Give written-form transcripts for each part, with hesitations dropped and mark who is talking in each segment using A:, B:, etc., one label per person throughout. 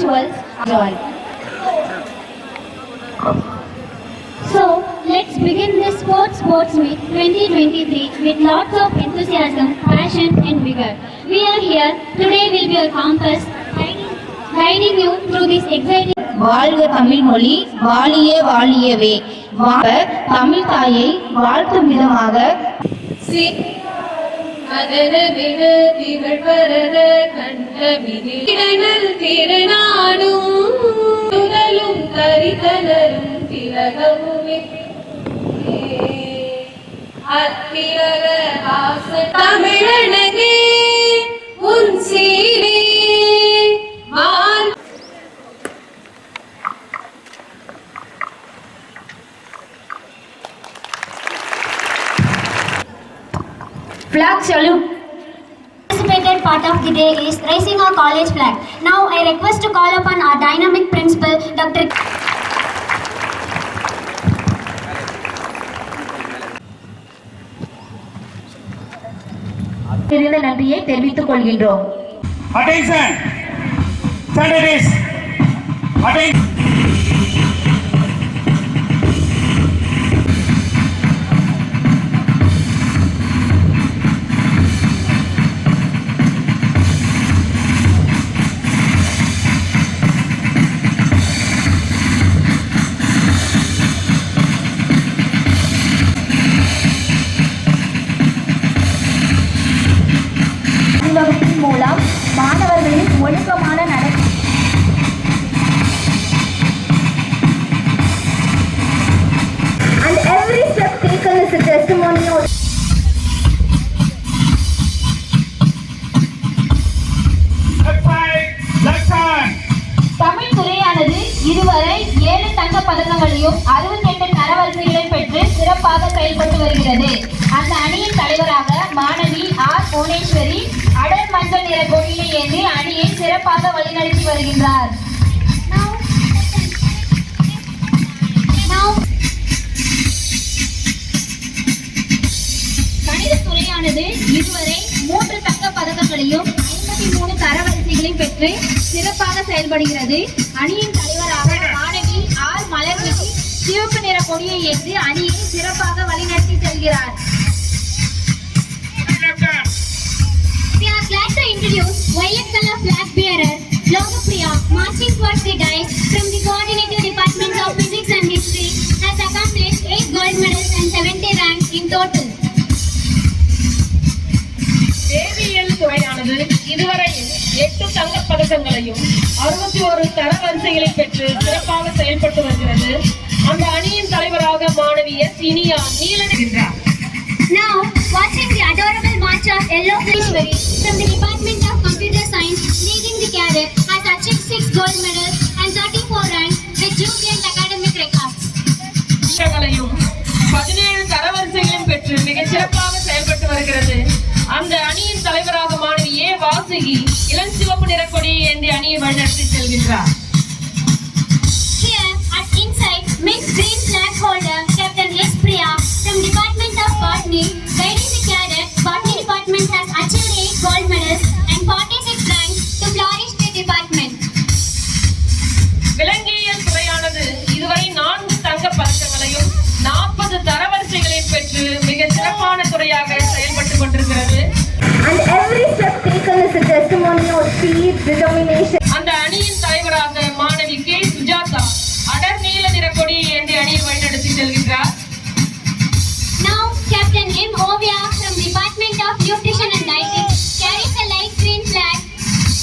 A: rituals joy. So let's begin this Sports Meet 2023 with lots of enthusiasm, passion and vigor. We are here. Today will be our compass guiding you through this exciting.
B: வாழ்க தமிழ் மொழி, வாழியே வாழியவே. தமிழ் தாயை வாழ்த்தும் விதமாக
C: திருநாடும் தரிதலரும் திலகமுமே அத்திரக தமிழனகே உன் சீரே
B: Flag salute.
A: Participated part of the day is raising our college flag. Now I request to call upon our dynamic principal, Dr.
B: நன்றியை தெரிவித்துக் கொள்கின்றோம்.
D: Attention. Saturdays. Attention.
B: மூலம் மாணவர்களின் ஒழுக்கமான நடத்தை and every step taken is a testimony of
A: Tamil துறையானது இதுவரை 7 தங்க பதக்கங்களையும் 68 தரவரிசைகளையும் பெற்று சிறப்பாக செயல்பட்டு வருகிறது. அந்த அணியின் தலைவராக மாணவி ஆர் புவனேஸ்வரி அடர் மஞ்சள் நிற கொடியை ஏந்தி அணியை சிறப்பாக வழிநடத்தி வருகின்றார். கணித துறையானது இதுவரை 3 தங்க பதக்கங்களையும் 53 தரவரிசைகளையும் பெற்று சிறப்பாக செயல்படுகிறது. அணியின் தலைவராக மாணவி ஆர் மலர்விழி சிவப்பு நிற கொடியை ஏற்றி அணியை சிறப்பாக வழிநடத்தி செல்கிறார். We are glad to introduce violet color flag bearer Logopriya marching towards the dais from the coordinating department of physics and history has accomplished 8 gold medals and 70 ranks in total.
C: வேதியியல் துறையானது இதுவரையில் 8 தங்கப் பதக்கங்களையும் 61 தரவரிசைகளை பெற்று சிறப்பாக செயல்பட்டு வருகிறது. அந்த அணியின் தலைவராக மாணவி எஸ் இனியா நீலகின்றார்.
A: Now watching the adorable march of Yellow Ishwari from the Department of Computer Science leading the cadet has achieved 6 gold medals and 34 ranks with jubilant academic records.
C: 17 தரவரிசைகளையும் பெற்று மிக சிறப்பாக செயல்பட்டு வருகிறது. அந்த அணியின் தலைவராக மாணவி ஏ வாசுகி இளஞ்சிவப்பு நிற கொடியை ஏந்தி அணியை வழிநடத்தி செல்கின்றார்.
A: Here at inside mixed green flag holder Captain S. Priya from Department of Botany guiding the cadet. Botany department has achieved 8 gold medals and 46 ranks to flourish the department.
C: விலங்கியல் துறையானது இதுவரை 4 தங்கப் பதக்கங்களையும் 40 தரவரிசைகளையும் பெற்று மிக சிறப்பான துறையாக செயல்பட்டு கொண்டிருக்கிறது.
B: and every step taken is a testimony of speed, determination.
C: அந்த அணியின் தலைவராக மாணவி கே சுஜாதா அடர் நீல நிற கொடியை ஏந்தி அணியை வழிநடத்தி செல்கின்றார்.
A: Now Captain M. Ovia from Department of Nutrition and Dieting carries a light green flag.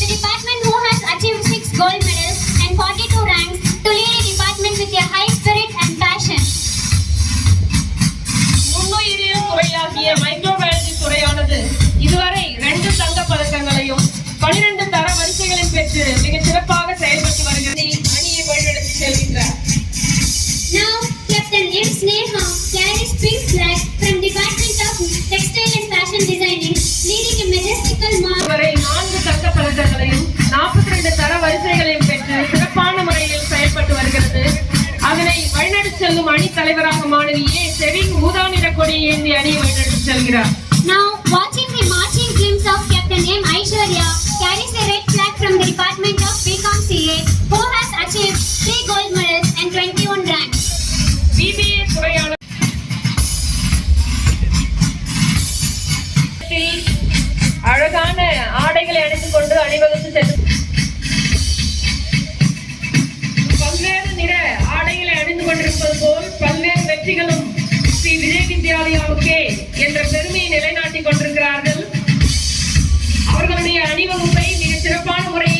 A: The department who has achieved 6 gold medals and 42 ranks to lead a department with a high spirit and passion.
C: நுண்ணுயிரியல் துறையாகிய microbiology துறையானது இதுவரை 2 தங்கப் பதக்கங்களையும் 12 தரவரிசைகளையும் பெற்று மிக சிறப்பாக செயல்பட்டு வருகிறது. அணியை வழிநடத்தி செல்கின்றார்.
A: Now Captain M. Sneha carries pink flag from Department of Textile and Fashion Designing leading a majestical march.
C: இதுவரை 4 தங்கப் பதக்கங்களையும் 42 தரவரிசைகளையும் பெற்று சிறப்பான முறையில் செயல்பட்டு வருகிறது. அதனை வழிநடத்தி செல்லும் அணி தலைவராக மாணவி ஏ செவின் ஊதா நிற கொடியை ஏந்தி அணியை வழிநடத்தி செல்கிறார்.
A: Now watching the marching glimpse of Captain M. Aishwarya carries a red flag from the Department of BCom CA achieved 3 gold medals and 21 ranks.
C: BBA துறையானது அழகான ஆடைகளை அணிந்து கொண்டு அணிவகுத்து சென்று பல்வேறு நிற ஆடைகளை அணிந்து கொண்டிருப்பது போல் பல்வேறு வெற்றிகளும் ஸ்ரீ விஜய் வித்யாலயாவுக்கே என்ற பெருமையை நிலைநாட்டிக் கொண்டிருக்கிறார்கள். அவர்களுடைய அணிவகுப்பை மிக சிறப்பான முறையில்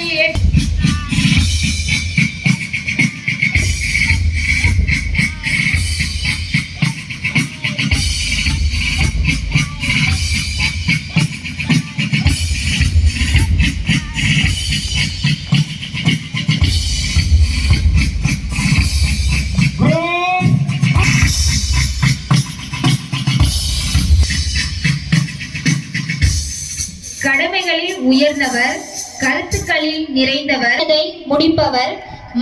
A: கடமைகளில் உயர்ந்தவர், கருத்துக்களில் நிறைந்தவர், அதை முடிப்பவர்,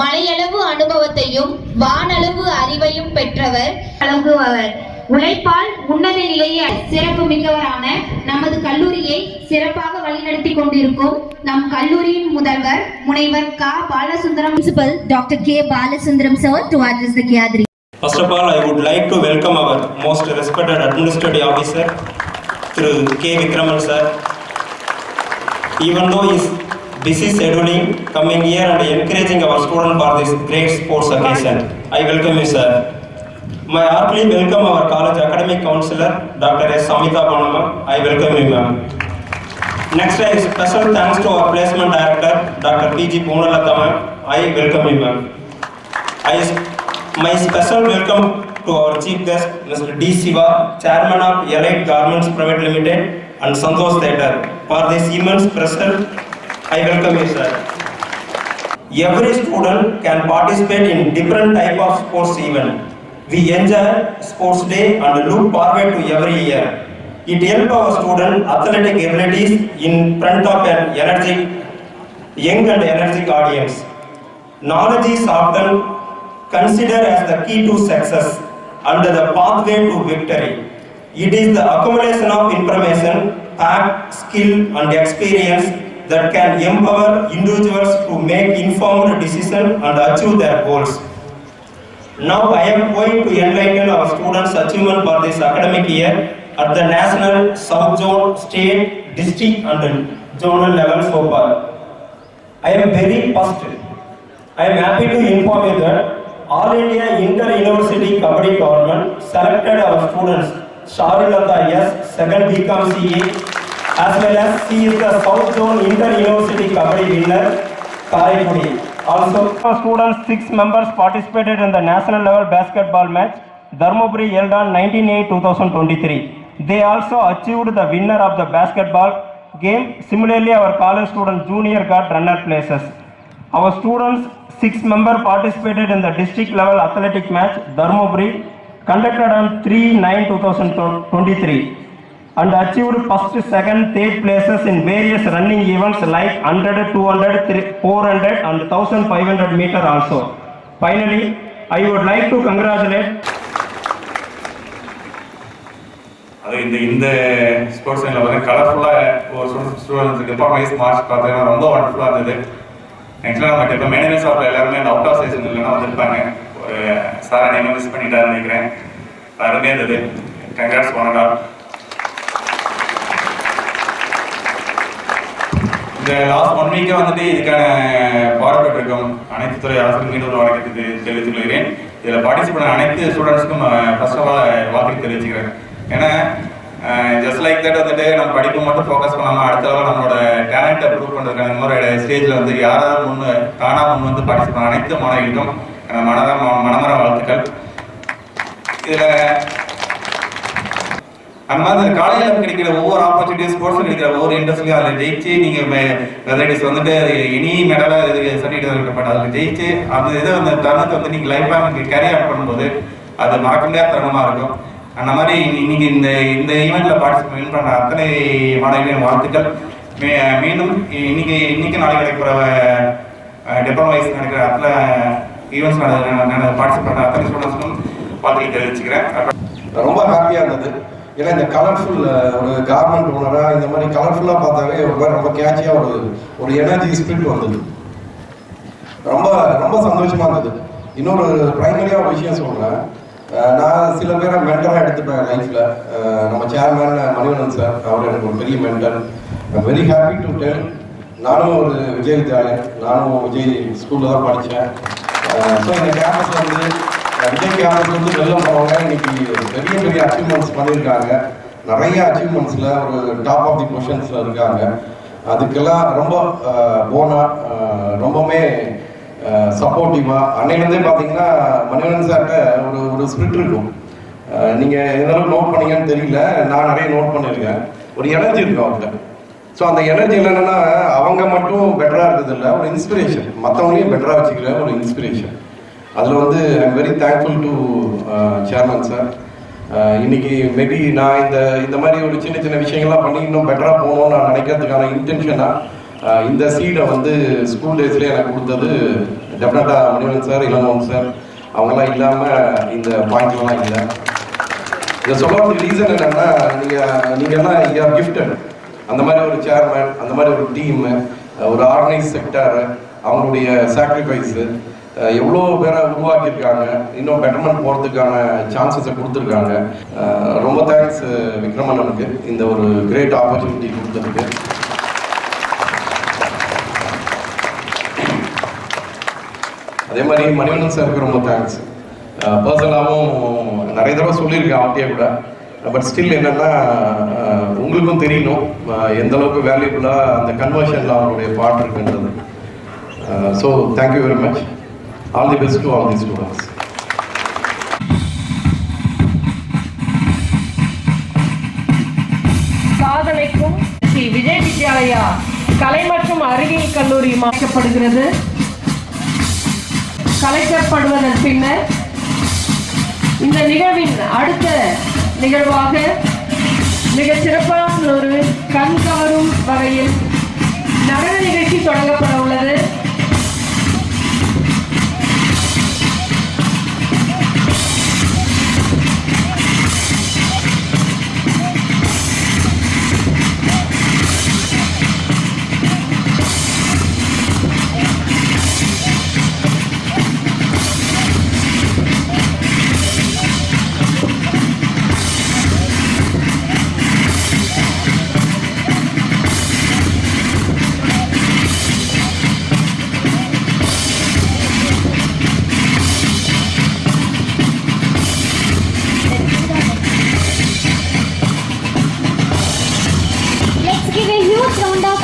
A: மலையளவு அனுபவத்தையும் வானளவு அறிவையும் பெற்றவர், வழங்குபவர், உழைப்பால் உன்னத நிலையை சிறப்பு மிக்கவரான நமது கல்லூரியை சிறப்பாக வழிநடத்தி கொண்டிருக்கும் நம் கல்லூரியின் முதல்வர் முனைவர் க. Balasundaram principal doctor K. Balasundaram sir to address the gathering.
E: First of all, I would like to welcome our most respected administrative officer, Through K. Vikraman sir. Even though he is busy scheduling, coming here and encouraging our students for this great sports occasion, I welcome you, sir. My heartily welcome our college academic counselor, Dr. S. Samita Panama. I welcome you, ma'am. Next, I special thanks to our placement director, Dr. P.G. Poonalata, ma'am. I welcome you, ma'am. My special welcome to our chief guest, Mr. D. Siva, chairman of Elite Garments Private Limited and Santosh Theatre. For this immense pressure, I welcome you, sir. Every student can participate in different type of sports event. We enjoy sports day and look forward to every year. It helps our student athletic abilities in front of an energetic, young and energetic audience. Knowledge is often considered as the key to success and the pathway to victory. It is the accumulation of information, fact, skill and experience that can empower individuals to make informed decisions and achieve their goals. Now I am going to enlighten our students' achievement for this academic year at the national, South Zone, state, district and zonal level so far. I am very first. I am happy to inform you that All India Inter-University Kabaddi Tournament selected our students Sharilata S, 2nd BCom CA, as well as she is the South Zone Inter-University Kabaddi winner, Karaikudi. Also, our students 6 members participated in the national level basketball match, Dharmaburi held on 19/8/2023. They also achieved the winner of the basketball game. Similarly, our college student junior got runner places. Our students 6 members participated in the district level athletic match, Dharmaburi, conducted on 3/9/2023 and achieved first, second, third places in various running events like 100, 200, 400 and 1500 meter also. Finally, I would like to congratulate
F: இந்த sports வந்து கலர்ஃபுல்லாக ஒரு ஸ்டூடெண்ட்ஸுக்கு performance marks பார்த்தீங்கன்னா ரொம்ப வண்டர்ஃபுல்லாக இருந்தது. ஆக்சுவலாக நமக்கு இப்போ மெயின்டெனன்ஸ் ஆஃப் எல்லாருமே இந்த அவுட் ஆஃப் சீசன் இல்லைன்னா வந்திருப்பாங்க. ஒரு சாரை நீங்கள் மிஸ் பண்ணிட்டாருன்னு நினைக்கிறேன். அருமையாக இருந்தது. கங்க்ராட்ஸ் பண்ணலாம். இந்த லாஸ்ட் 1 வீக்காக வந்துட்டு இதுக்கான பாடுபட்டிருக்கோம் அனைத்து துறை ஆசிரியர் மீண்டும் வழக்கத்துக்கு தெரிவித்துக் கொள்கிறேன். இதில் பார்ட்டிசிபேட் பண்ண அனைத்து ஸ்டூடெண்ட்ஸுக்கும் ஃபர்ஸ்ட் ஆஃப் ஆல் வாழ்த்து தெரிவிச்சுக்கிறேன். ஏன்னா ஜஸ்ட் லைக் தட் வந்துட்டு நம்ம படிப்பு மட்டும் ஃபோக்கஸ் பண்ணாமல் அடுத்த லெவல் நம்மளோட டேலண்ட்டை ப்ரூவ் பண்ணுறதுக்கான இந்த மாதிரி ஸ்டேஜில் வந்து யாராவது தானாக வந்து பார்ட்டிசிபேட் பண்ண அனைத்து மாணவிகளுக்கும் மனமர வாழ்த்துக்கள். இதில் அந்த மாதிரி காலேஜில் கிடைக்கிற ஒவ்வொரு ஆப்பர்ச்சுனிட்டி ஸ்போர்ட்ஸில் கிடைக்கிற ஒவ்வொரு இன்ட்ரெஸ்ட்லையும் அதில் ஜெயிச்சு நீங்கள் வெரைட்டிஸ் வந்துட்டு இனி மெடலாக இது சர்டிஃபிகேட் இருக்கப்பட்ட அதில் ஜெயிச்சு அந்த இதை அந்த தருணத்தை வந்து நீங்கள் லைஃபாக கேரி அவுட் பண்ணும்போது அது மறக்க முடியாத தருணமாக இருக்கும். அந்த மாதிரி இன்னைக்கு இந்த ஈவெண்ட்டில் பார்ட்டிசிபேட் பண்ணுற அத்தனை மாணவர்களின் வாழ்த்துக்கள். மீண்டும் இன்னைக்கு நாளைக்கு நடக்கிற டிப்ளமோ வைஸ் நடக்கிற அத்தனை ஈவெண்ட்ஸ் பார்ட்டிசிபேட் பண்ணுற அத்தனை ஸ்டூடெண்ட்ஸுக்கும் வாழ்த்துக்கள் தெரிவிச்சுக்கிறேன்.
G: ரொம்ப ஹாப்பியாக இருந்தது. ஏன்னா இந்த கலர்ஃபுல் ஒரு கார்மெண்ட் ஓனராக இந்த மாதிரி கலர்ஃபுல்லாக பார்த்தாவே ரொம்ப கேட்சியாக ஒரு எனர்ஜி ஸ்பிரிட் வந்தது. ரொம்ப ரொம்ப சந்தோஷமாக இருந்தது. இன்னொரு ப்ரைமரியாக ஒரு விஷயம் சொல்கிறேன். நான் சில பேரை மென்டராக எடுத்துப்பேன் லைஃப்பில். நம்ம சேர்மேன் மணிவண்ணன் சார், அவர் எனக்கு ஒரு பெரிய mentor. Very happy to tell, நானும் ஒரு விஜய் வித்யாலயன், நானும் விஜய் ஸ்கூலில் தான் படித்தேன். ஸோ இந்த கேம்பஸில் வந்து விஜய் கேம்பஸ் வந்து வெளில போனவங்க இன்னைக்கு பெரிய பெரிய அச்சீவ்மெண்ட்ஸ் பண்ணியிருக்காங்க. நிறைய அச்சீவ்மெண்ட்ஸில் ஒரு டாப் ஆஃப் தி பொசிஷன்ஸில் இருக்காங்க. அதுக்கெல்லாம் ரொம்ப ரொம்பவுமே சப்போர்ட்டிவாக அன்னையிலேருந்தே பார்த்தீங்கன்னா மணிவண்ணன் சார்கிட்ட ஒரு ஸ்பிரிட் இருக்கும். நீங்கள் எந்தளவுக்கு நோட் பண்ணீங்கன்னு தெரியல, நான் நிறைய நோட் பண்ணியிருக்கேன். ஒரு எனர்ஜி இருக்கும் அவர்கிட்ட. ஸோ அந்த எனர்ஜி என்னென்னா அவங்க மட்டும் பெட்டராக இருக்கிறதில்ல, ஒரு இன்ஸ்பிரேஷன், மற்றவங்களையும் பெட்டராக வச்சுக்கிற ஒரு இன்ஸ்பிரேஷன். அதில் வந்து I am very thankful to chairman sir. இன்னைக்கு மேபி நான் இந்த மாதிரி ஒரு சின்ன சின்ன விஷயங்கள்லாம் பண்ணி இன்னும் பெட்டராக போகணும்னு நான் நினைக்கிறதுக்கான இன்டென்ஷனாக இந்த சீடை வந்து ஸ்கூல் டேஸ்லேயே எனக்கு கொடுத்தது டெஃபினட்டாக மணிவண்ணன் சார், இளங்கோவன் சார், அவங்களாம் இல்லாமல் இந்த பாயிண்ட்லாம் இல்லை. இதை சொல்கிறதுக்கு ரீசன் என்னென்னா நீங்கள்லாம் யூஆர் கிஃப்டட். அந்த மாதிரி ஒரு சேர்மேன், அந்த மாதிரி ஒரு டீமு, ஒரு ஆர்கனைஸ் செக்டர், அவங்களுடைய சாக்ரிஃபைஸு எவ்வளோ பேரை உருவாக்கியிருக்காங்க, இன்னும் பெட்டர்மெண்ட் போகிறதுக்கான சான்சஸை கொடுத்துருக்காங்க. ரொம்ப தேங்க்ஸ் விக்ரமண்ணனுக்கு இந்த ஒரு கிரேட் ஆப்பர்ச்சுனிட்டி கொடுத்ததுக்கு. அதே மாதிரி மணிவண்ணன் சாருக்கு ரொம்ப தேங்க்ஸ். பர்சனலாகவும் நிறைய தடவை சொல்லியிருக்கேன் அவர்கிட்டயே கூட. பட் ஸ்டில் என்னென்னா உங்களுக்கும் தெரியணும் எந்த அளவுக்கு வேல்யூபுல்லாக அந்த கன்வர்ஷனில் அவங்களுடைய பார்ட் இருக்குன்றது. So thank you very much. All the best to all the students.
C: சாதனைக்கும் ஸ்ரீ விஜய் வித்யாலயா கலை மற்றும் அறிவியல் கல்லூரி மாற்றப்படுகிறது. கலைக்கப்படுவதன் பின்னர் இந்த நிகழ்வின் அடுத்த நிகழ்வாக மிக சிறப்பான ஒரு கண்கவரும் வகையில் நடன நிகழ்ச்சி தொடங்கப்பட உள்ளது.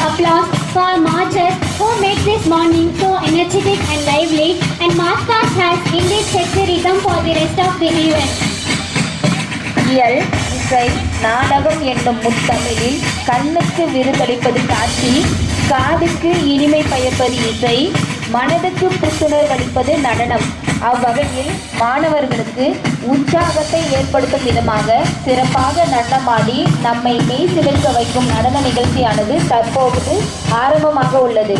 H: Applause for marchers who make this morning so energetic and lively, and March Past has indeed set the rhythm for the rest of the event.
A: இயல், இசை, நாடகம் என்னும் முத்தமிழில் கண்ணுக்கு விருந்தளிப்பது காட்சி, காதுக்கு இனிமை பயப்பது இசை, மனதுக்கு புத்துணர்வு அளிப்பது நடனம். அவ்வகையில் மாணவர்களுக்கு உற்சாகத்தை ஏற்படுத்தும் விதமாக சிறப்பாக நடனமாடி நம்மை மெய் சிலிர்க்க வைக்கும் நடன நிகழ்ச்சியானது தற்போது ஆரம்பமாக உள்ளது.